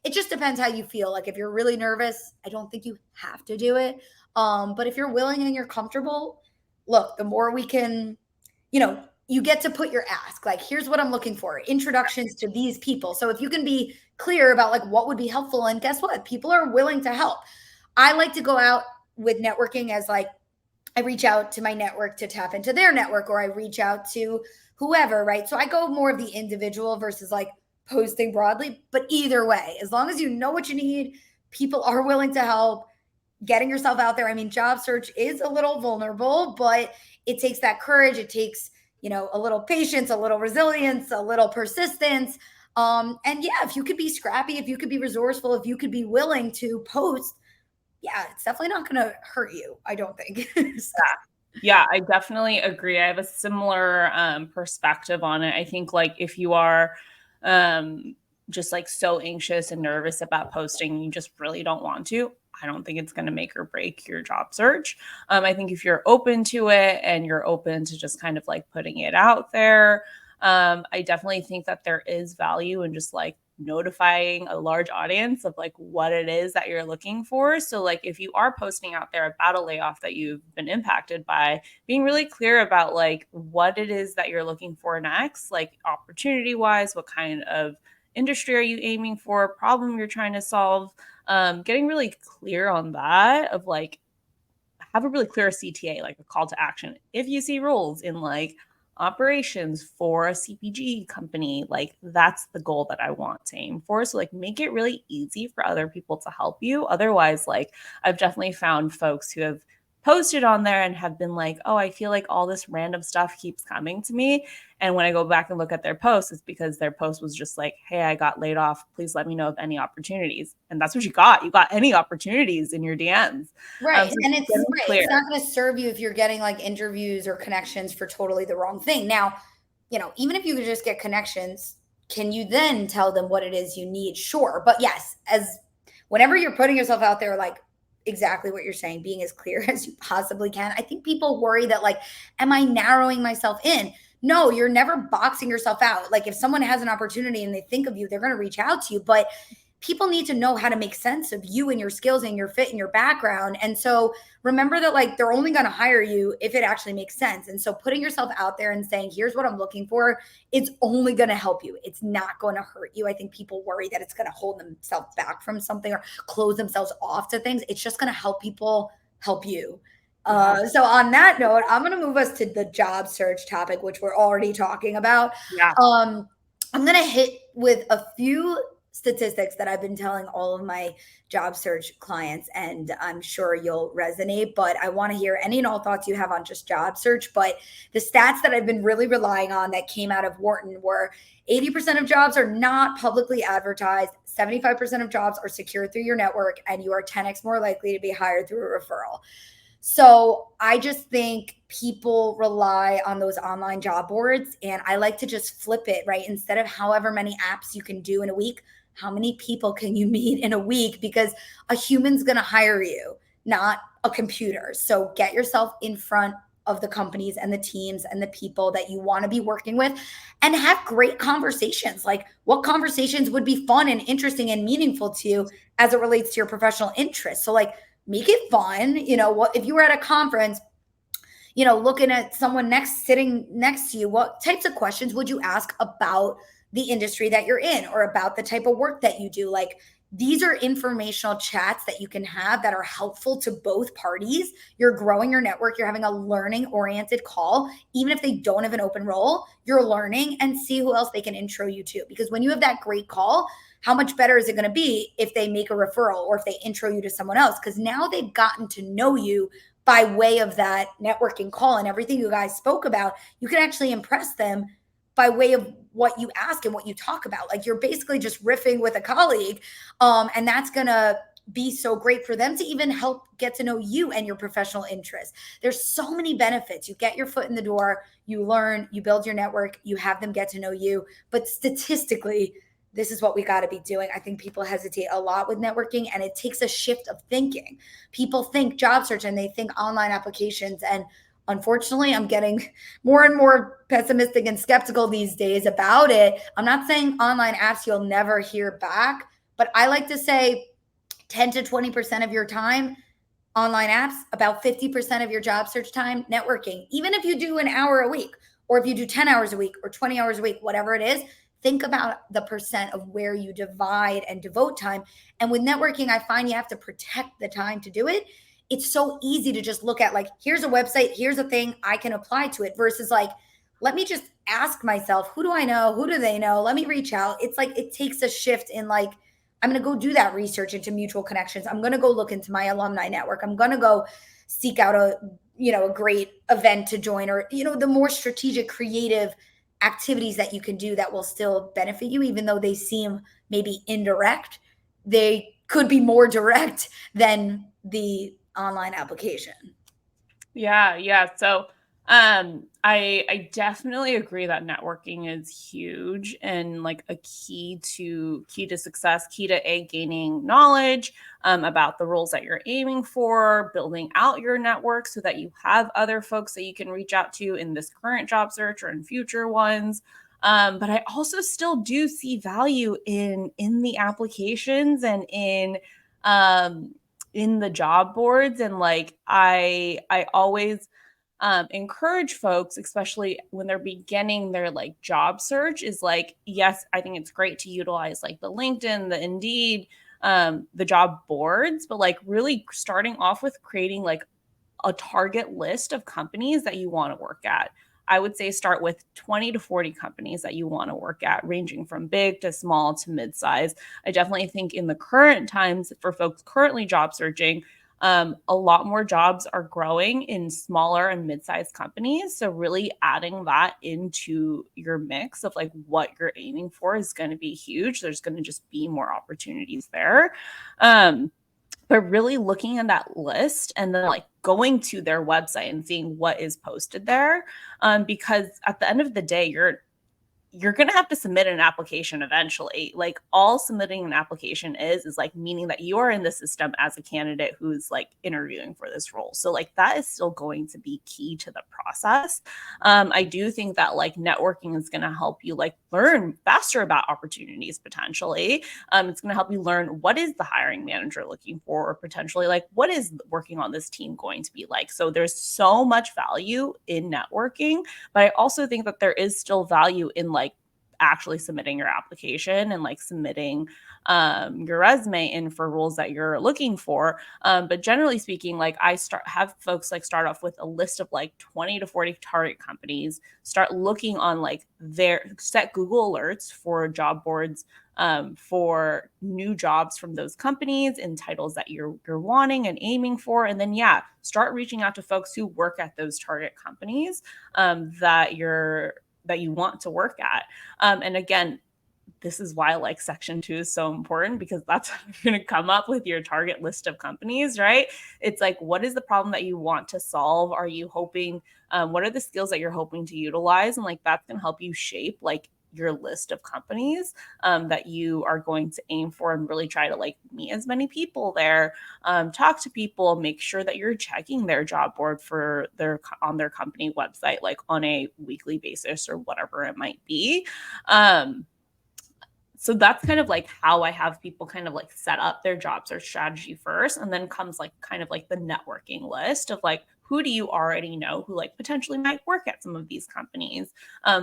it just depends how you feel. Like if you're really nervous, I don't think you have to do it. But if you're willing and you're comfortable, look, the more we can, you get to put your ask, like, here's what I'm looking for, introductions to these people. So if you can be clear about like what would be helpful, and guess what? People are willing to help. I like to go out with networking as like, I reach out to my network to tap into their network, or I reach out to whoever, right? So I go more of the individual versus like posting broadly. But either way, as long as you know what you need, people are willing to help. Getting yourself out there. I mean, job search is a little vulnerable, but it takes that courage. It takes, a little patience, a little resilience, a little persistence. And yeah, if you could be scrappy, if you could be resourceful, if you could be willing to post, yeah, it's definitely not going to hurt you, I don't think. So. Yeah, I definitely agree. I have a similar perspective on it. I think like if you are just like so anxious and nervous about posting, you just really don't want to. I don't think it's going to make or break your job search. I think if you're open to it and you're open to just kind of like putting it out there, I definitely think that there is value in just like notifying a large audience of like what it is that you're looking for. So like if you are posting out there about a layoff that you've been impacted by, being really clear about like what it is that you're looking for next, like opportunity wise, what kind of industry are you aiming for, problem you're trying to solve, getting really clear on that of like have a really clear CTA, like a call to action. If you see roles in like operations for a CPG company, like that's the goal that I want to aim for. So like make it really easy for other people to help you. Otherwise, like I've definitely found folks who have posted on there and have been like, oh, I feel like all this random stuff keeps coming to me. And when I go back and look at their posts, it's because their post was just like, hey, I got laid off. Please let me know of any opportunities. And that's what you got. You got any opportunities in your DMs. Right. So And it's clear. It's not going to serve you if you're getting like interviews or connections for totally the wrong thing. Now, even if you could just get connections, can you then tell them what it is you need? Sure. But yes, as whenever you're putting yourself out there, like exactly what you're saying, being as clear as you possibly can. I think people worry that like, am I narrowing myself in? No, you're never boxing yourself out. Like if someone has an opportunity and they think of you, they're going to reach out to you. But people need to know how to make sense of you and your skills and your fit and your background. And so remember that like they're only going to hire you if it actually makes sense. And so putting yourself out there and saying, here's what I'm looking for, it's only going to help you. It's not going to hurt you. I think people worry that it's going to hold themselves back from something or close themselves off to things. It's just going to help people help you. So on that note, I'm going to move us to the job search topic, which we're already talking about. Yeah. I'm going to hit with a few statistics that I've been telling all of my job search clients, and I'm sure you'll resonate, but I want to hear any and all thoughts you have on just job search. But the stats that I've been really relying on that came out of Wharton were 80% of jobs are not publicly advertised, 75% of jobs are secured through your network, and you are 10x more likely to be hired through a referral. So I just think people rely on those online job boards, and I like to just flip it, right? Instead of however many apps you can do in a week, how many people can you meet in a week? Because a human's going to hire you, not a computer. So get yourself in front of the companies and the teams and the people that you want to be working with, and have great conversations. Like, what conversations would be fun and interesting and meaningful to you as it relates to your professional interests? So, like, make it fun. What if you were at a conference, looking at someone sitting next to you, what types of questions would you ask about the industry that you're in, or about the type of work that you do? Like, these are informational chats that you can have that are helpful to both parties. You're growing your network, you're having a learning oriented call. Even if they don't have an open role, you're learning, and see who else they can intro you to. Because when you have that great call, how much better is it going to be if they make a referral, or if they intro you to someone else? Because now they've gotten to know you by way of that networking call, and everything you guys spoke about. You can actually impress them by way of what you ask and what you talk about. Like, you're basically just riffing with a colleague. And that's going to be so great for them to even help get to know you and your professional interests. There's so many benefits. You get your foot in the door, you learn, you build your network, you have them get to know you. But statistically, this is what we got to be doing. I think people hesitate a lot with networking, and it takes a shift of thinking. People think job search and they think online applications. And unfortunately, I'm getting more and more pessimistic and skeptical these days about it. I'm not saying online apps you'll never hear back, but I like to say 10 to 20% of your time online apps, about 50% of your job search time networking. Even if you do an hour a week, or if you do 10 hours a week or 20 hours a week, whatever it is, think about the percent of where you divide and devote time. And with networking, I find you have to protect the time to do it. It's so easy to just look at, like, here's a website, here's a thing, I can apply to it, versus like, let me just ask myself, who do I know? Who do they know? Let me reach out. It's like, it takes a shift in, like, I'm going to go do that research into mutual connections. I'm going to go look into my alumni network. I'm going to go seek out a great event to join, or, the more strategic, creative activities that you can do that will still benefit you, even though they seem maybe indirect. They could be more direct than the online application. Yeah. So I definitely agree that networking is huge and like a key to success, key to gaining knowledge about the roles that you're aiming for, building out your network so that you have other folks that you can reach out to in this current job search or in future ones. But I also still do see value in the applications and in the job boards. And like I always encourage folks, especially when they're beginning their like job search, is like, yes, I think it's great to utilize like the LinkedIn, the Indeed, the job boards, but like really starting off with creating like a target list of companies that you want to work at. I would say start with 20 to 40 companies that you want to work at, ranging from big to small to mid-size. I definitely think in the current times for folks currently job searching, a lot more jobs are growing in smaller and mid-sized companies. So really adding that into your mix of like what you're aiming for is going to be huge. There's going to just be more opportunities there. But really looking at that list and then like going to their website and seeing what is posted there. Because at the end of the day, you're going to have to submit an application eventually. Like all submitting an application is like meaning that you are in the system as a candidate who's like interviewing for this role. So like that is still going to be key to the process. I do think that like networking is going to help you like learn faster about opportunities potentially. It's going to help you learn what is the hiring manager looking for, or potentially like what is working on this team going to be like. So there's so much value in networking, but I also think that there is still value in like actually submitting your application and like submitting your resume in for roles that you're looking for. But generally speaking, like have folks like start off with a list of like 20 to 40 target companies, start looking on like set Google alerts for job boards for new jobs from those companies and titles that you're wanting and aiming for. And then, start reaching out to folks who work at those target companies that you want to work at. And again, this is why like section 2 is so important, because that's how you're going to come up with your target list of companies, right? It's like, what is the problem that you want to solve? Are you hoping, what are the skills that you're hoping to utilize? And like, that's going to help you shape like your list of companies that you are going to aim for, and really try to like meet as many people there, talk to people, make sure that you're checking their job board for their on their company website, like on a weekly basis or whatever it might be. So that's kind of like how I have people kind of like set up their job search strategy first. And then comes like kind of like the networking list of like, who do you already know who like potentially might work at some of these companies?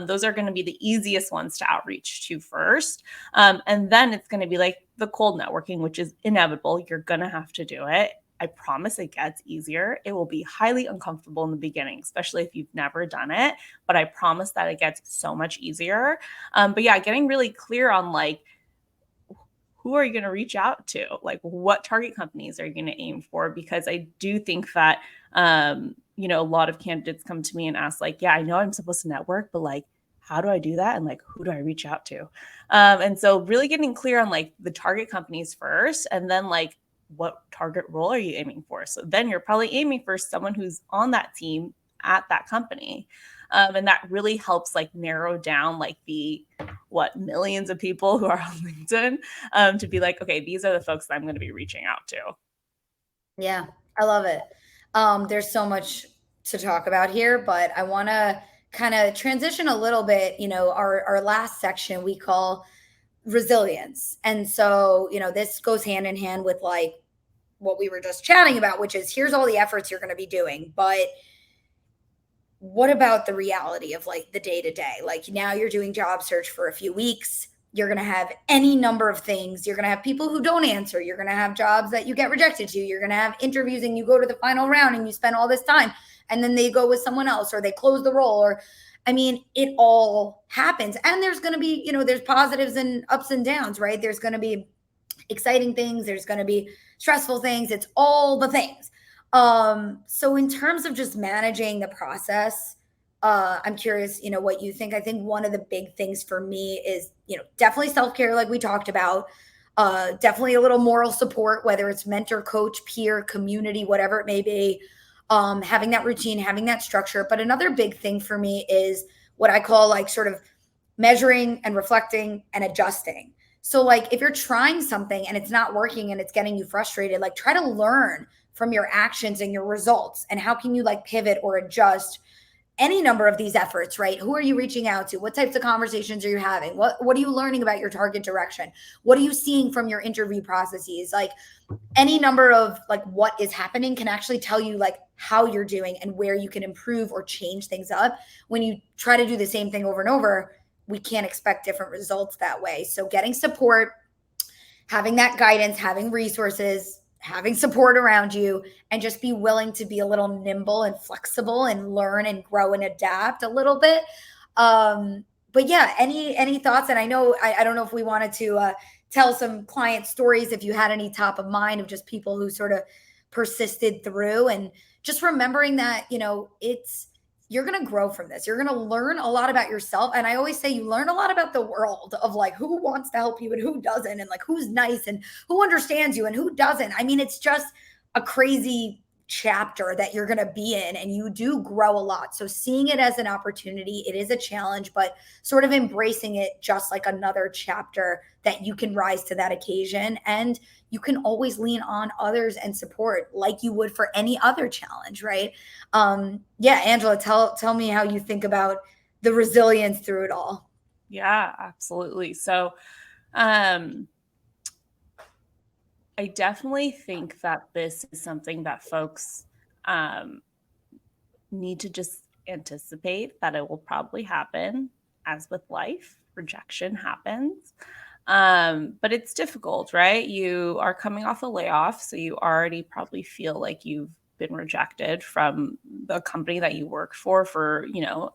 Those are going to be the easiest ones to outreach to first. And then it's going to be like the cold networking, which is inevitable. You're going to have to do it. I promise it gets easier. It will be highly uncomfortable in the beginning, especially if you've never done it. But I promise that it gets so much easier. But yeah, getting really clear on like, who are you going to reach out to? Like, what target companies are you going to aim for? Because I do think that, a lot of candidates come to me and ask, like, yeah, I know I'm supposed to network, but like, how do I do that? And like, who do I reach out to? And so really getting clear on like the target companies first, and then like, what target role are you aiming for? So then you're probably aiming for someone who's on that team at that company. And that really helps like narrow down like the millions of people who are on LinkedIn, to be like, okay, these are the folks that I'm going to be reaching out to. Yeah, I love it. There's so much to talk about here, but I want to kind of transition a little bit. Our last section we call resilience. And so, this goes hand in hand with like what we were just chatting about, which is here's all the efforts you're going to be doing, but what about the reality of like the day to day? Like now you're doing job search for a few weeks. You're going to have any number of things. You're going to have people who don't answer. You're going to have jobs that you get rejected to. You're going to have interviews and you go to the final round and you spend all this time and then they go with someone else or they close the role, or I mean, it all happens. And there's going to be, there's positives and ups and downs, right? There's going to be exciting things. There's going to be stressful things. It's all the things. So in terms of just managing the process, I'm curious, what you think. I think one of the big things for me is, definitely self-care, like we talked about, definitely a little moral support, whether it's mentor, coach, peer, community, whatever it may be, having that routine, having that structure. But another big thing for me is what I call like sort of measuring and reflecting and adjusting. So like if you're trying something and it's not working and it's getting you frustrated, like try to learn from your actions and your results, and how can you like pivot or adjust any number of these efforts, right? Who are you reaching out to? What types of conversations are you having? What are you learning about your target direction? What are you seeing from your interview processes? Like any number of like what is happening can actually tell you like how you're doing and where you can improve or change things up. When you try to do the same thing over and over, we can't expect different results that way. So getting support, having that guidance, having resources, having support around you, and just be willing to be a little nimble and flexible and learn and grow and adapt a little bit. But yeah, any thoughts? And I know I don't know if we wanted to tell some client stories, if you had any top of mind of just people who sort of persisted through, and just remembering that you're going to grow from this. You're going to learn a lot about yourself. And I always say you learn a lot about the world of like who wants to help you and who doesn't, and like who's nice and who understands you and who doesn't. I mean, it's just a crazy chapter that you're going to be in, and you do grow a lot. So seeing it as an opportunity, it is a challenge, but sort of embracing it just like another chapter that you can rise to that occasion, and you can always lean on others and support like you would for any other challenge, right? Yeah, Angela, tell me how you think about the resilience through it all. Yeah, absolutely. So I definitely think that this is something that folks need to just anticipate that it will probably happen. As with life, rejection happens. But it's difficult, right? You are coming off a layoff, so you already probably feel like you've been rejected from the company that you work for,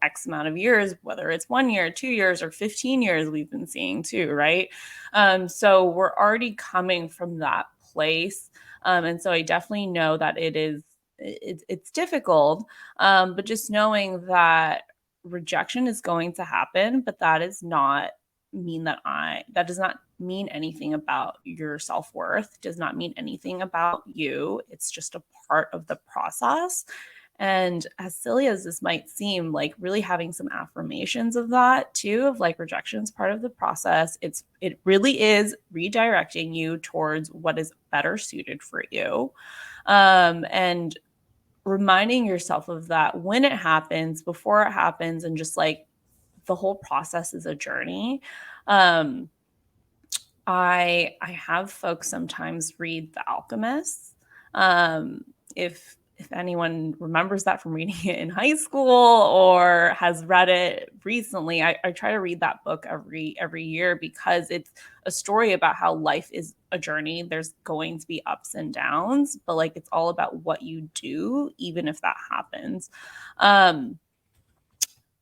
X amount of years, whether it's 1 year, 2 years, or 15 years, we've been seeing too, right? So we're already coming from that place. And so I definitely know that it's difficult, but just knowing that rejection is going to happen, but that is not mean that does not mean anything about your self-worth, does not mean anything about you. It's just a part of the process. And as silly as this might seem, like really having some affirmations of that too, of like rejection is part of the process. It really is redirecting you towards what is better suited for you. And reminding yourself of that when it happens, before it happens, and just like the whole process is a journey. Um, I have folks sometimes read The Alchemist. Um, if anyone remembers that from reading it in high school or has read it recently, I try to read that book every year because it's a story about how life is a journey. There's going to be ups and downs, but like it's all about what you do, even if that happens. Um,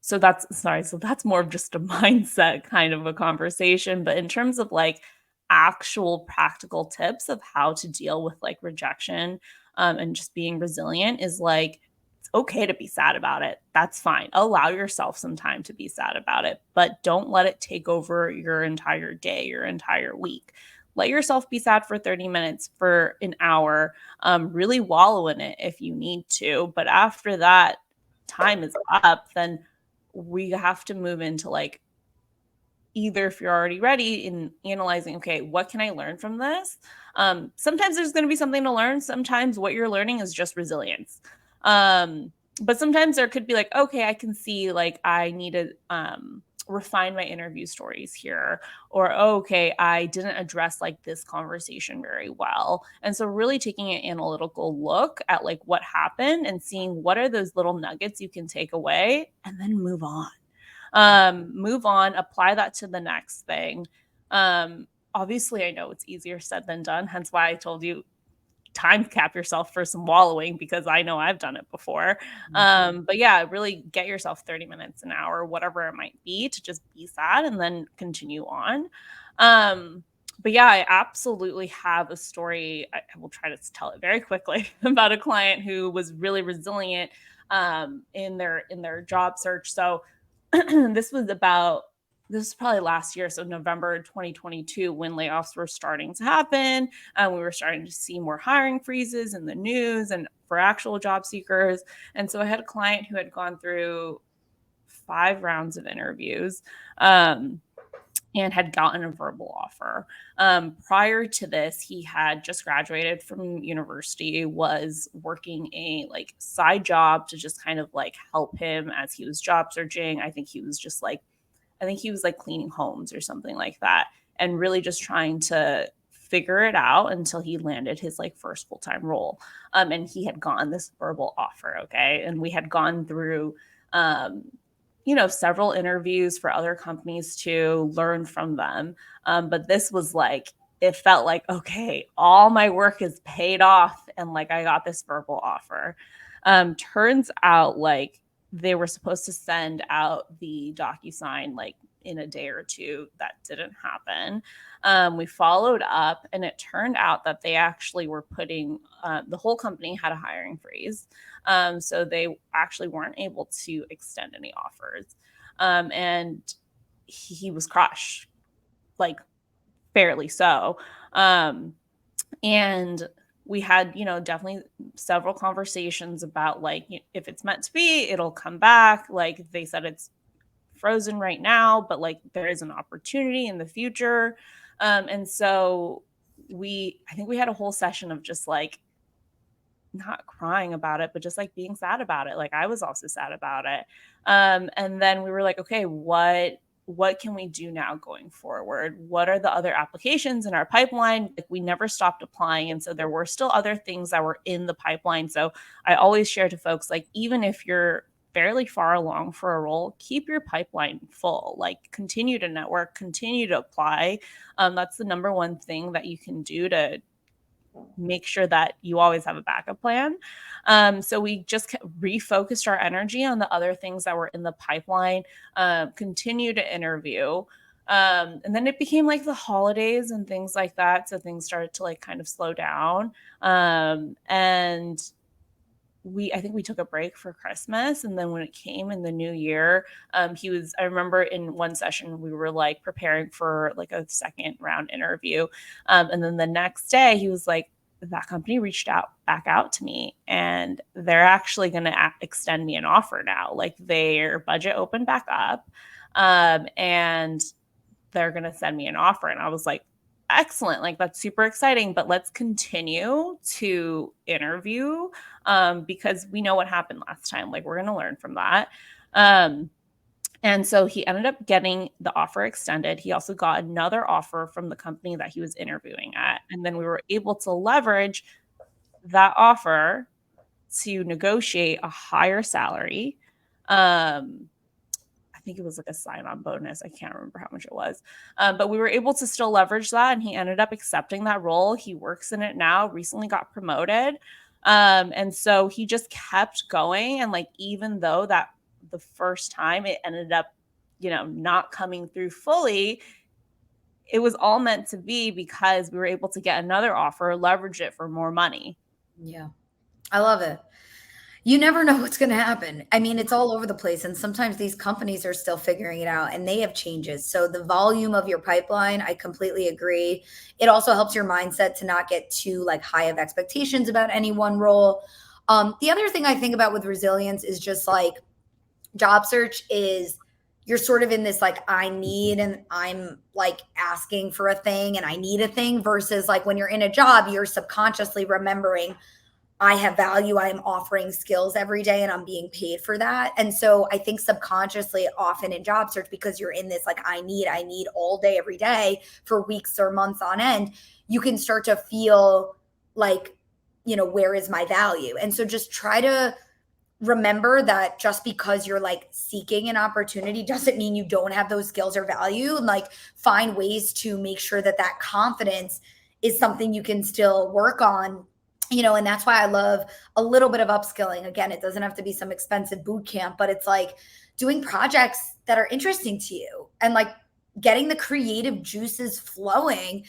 so that's more of just a mindset kind of a conversation. But in terms of like actual practical tips of how to deal with like rejection, and just being resilient, is like it's okay to be sad about it. That's fine. Allow yourself some time to be sad about it, but don't let it take over your entire day, your entire week. Let yourself be sad for 30 minutes, for an hour. Really wallow in it if you need to. But after that time is up, then we have to move into like, either if you're already ready in analyzing, okay, what can I learn from this? Sometimes there's going to be something to learn. Sometimes what you're learning is just resilience. But sometimes there could be like, okay, I can see like I need to refine my interview stories here, or oh, okay, I didn't address like this conversation very well. And so really taking an analytical look at like what happened and seeing what are those little nuggets you can take away and then move on, apply that to the next thing. Obviously, I know it's easier said than done, hence why I told you time cap yourself for some wallowing, because I know I've done it before. But yeah, really get yourself 30 minutes, an hour, whatever it might be, to just be sad and then continue on. But yeah, I absolutely have a story. I will try to tell it very quickly about a client who was really resilient in their job search. So this was about this is probably last year, so November 2022, when layoffs were starting to happen. We were starting to see more hiring freezes in the news and for actual job seekers. And so I had a client who had gone through 5 rounds of interviews, and had gotten a verbal offer. Prior to this, he had just graduated from university, was working a like side job to just kind of like help him as he was job searching. I think he was like cleaning homes or something like that, and really just trying to figure it out until he landed his like first full-time role. And he had gotten this verbal offer. Okay. And we had gone through, um, several interviews for other companies to learn from them. But this was like, it felt like, okay, all my work is paid off. And like, I got this verbal offer. Turns out like they were supposed to send out the DocuSign like in a day or two. That didn't happen. We followed up, and it turned out that they actually were putting the whole company had a hiring freeze. So they actually weren't able to extend any offers. And he was crushed, like fairly so. And we had, definitely several conversations about like, if it's meant to be, it'll come back. Like they said, it's frozen right now, but like there is an opportunity in the future. And so I think we had a whole session of just like not crying about it, but just like being sad about it. Like I was also sad about it. And then we were like, okay, what can we do now going forward? What are the other applications in our pipeline? Like we never stopped applying. And so there were still other things that were in the pipeline. So I always share to folks, like, even if you're fairly far along for a role, keep your pipeline full, like continue to network, continue to apply. That's the number one thing that you can do to make sure that you always have a backup plan. So we just refocused our energy on the other things that were in the pipeline, continue to interview. And then it became like the holidays and things like that. So things started to like kind of slow down. And I think we took a break for Christmas. And then when it came in the new year, I remember in one session, we were like preparing for like a second round interview. And then the next day he was like, that company reached back out to me, and they're actually going to extend me an offer now. Like their budget opened back up, and they're going to send me an offer. And I was like, excellent. Like that's super exciting, but let's continue to interview, because we know what happened last time. Like we're going to learn from that. And so he ended up getting the offer extended. He also got another offer from the company that he was interviewing at. And then we were able to leverage that offer to negotiate a higher salary. I think it was like a sign-on bonus. I can't remember how much it was. But we were able to still leverage that. And he ended up accepting that role. He works in it now, recently got promoted. And so he just kept going. And like, even though that the first time it ended up, not coming through fully, it was all meant to be because we were able to get another offer, leverage it for more money. Yeah. I love it. You never know what's going to happen. I mean, it's all over the place. And sometimes these companies are still figuring it out and they have changes. So the volume of your pipeline, I completely agree. It also helps your mindset to not get too like high of expectations about any one role. The other thing I think about with resilience is just like job search is you're sort of in this like I need and I'm like asking for a thing and I need a thing versus like when you're in a job, you're subconsciously remembering I have value. I am offering skills every day and I'm being paid for that. And so I think subconsciously, often in job search, because you're in this like, I need all day, every day for weeks or months on end, you can start to feel like, where is my value? And so just try to remember that just because you're like seeking an opportunity doesn't mean you don't have those skills or value. And like find ways to make sure that that confidence is something you can still work on, and that's why I love a little bit of upskilling. Again, it doesn't have to be some expensive boot camp, but it's like doing projects that are interesting to you and like getting the creative juices flowing,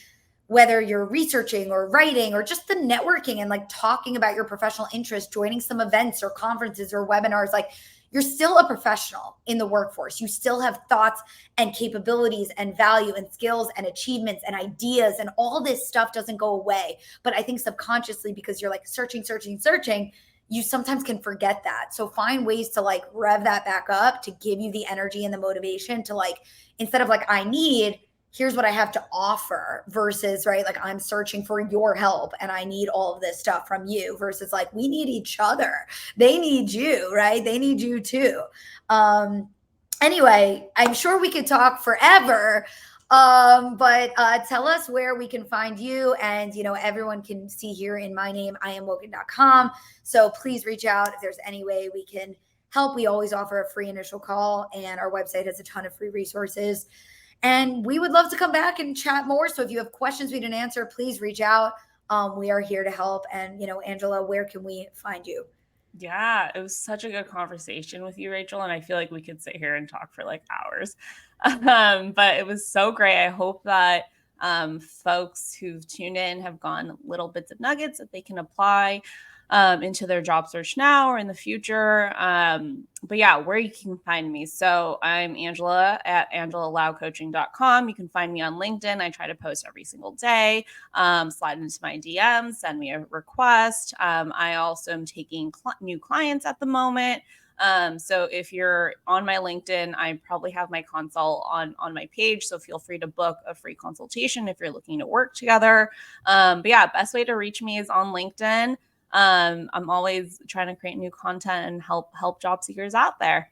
whether you're researching or writing or just the networking and like talking about your professional interests, joining some events or conferences or webinars. Like you're still a professional in the workforce. You still have thoughts and capabilities and value and skills and achievements and ideas, and all this stuff doesn't go away. But I think subconsciously, because you're like searching, you sometimes can forget that. So find ways to like rev that back up to give you the energy and the motivation to like, instead of like, I need, here's what I have to offer versus, right, like I'm searching for your help and I need all of this stuff from you versus like we need each other. They need you, right? They need you too. Anyway, I'm sure we could talk forever. But tell us where we can find you. And, everyone can see here in my name, I am WOKEN.com. So please reach out if there's any way we can help. We always offer a free initial call, and our website has a ton of free resources. And we would love to come back and chat more. So if you have questions we didn't answer, please reach out. We are here to help. And, Angela, where can we find you? Yeah, it was such a good conversation with you, Rachel. And I feel like we could sit here and talk for like hours. But it was so great. I hope that folks who've tuned in have gotten little bits of nuggets that they can apply into their job search now or in the future. But yeah, where you can find me. So I'm Angela at angelalaucoaching.com. You can find me on LinkedIn. I try to post every single day. Slide into my DMs, send me a request. I also am taking new clients at the moment. So if you're on my LinkedIn, I probably have my consult on my page. So feel free to book a free consultation if you're looking to work together. But yeah, best way to reach me is on LinkedIn. I'm always trying to create new content and help job seekers out there.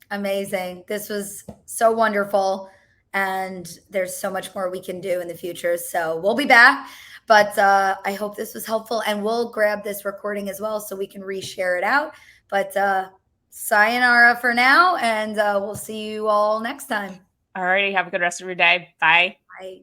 Amazing. This was so wonderful. And there's so much more we can do in the future. So we'll be back. But I hope this was helpful. And we'll grab this recording as well so we can reshare it out. But sayonara for now. And we'll see you all next time. All right. Have a good rest of your day. Bye. Bye.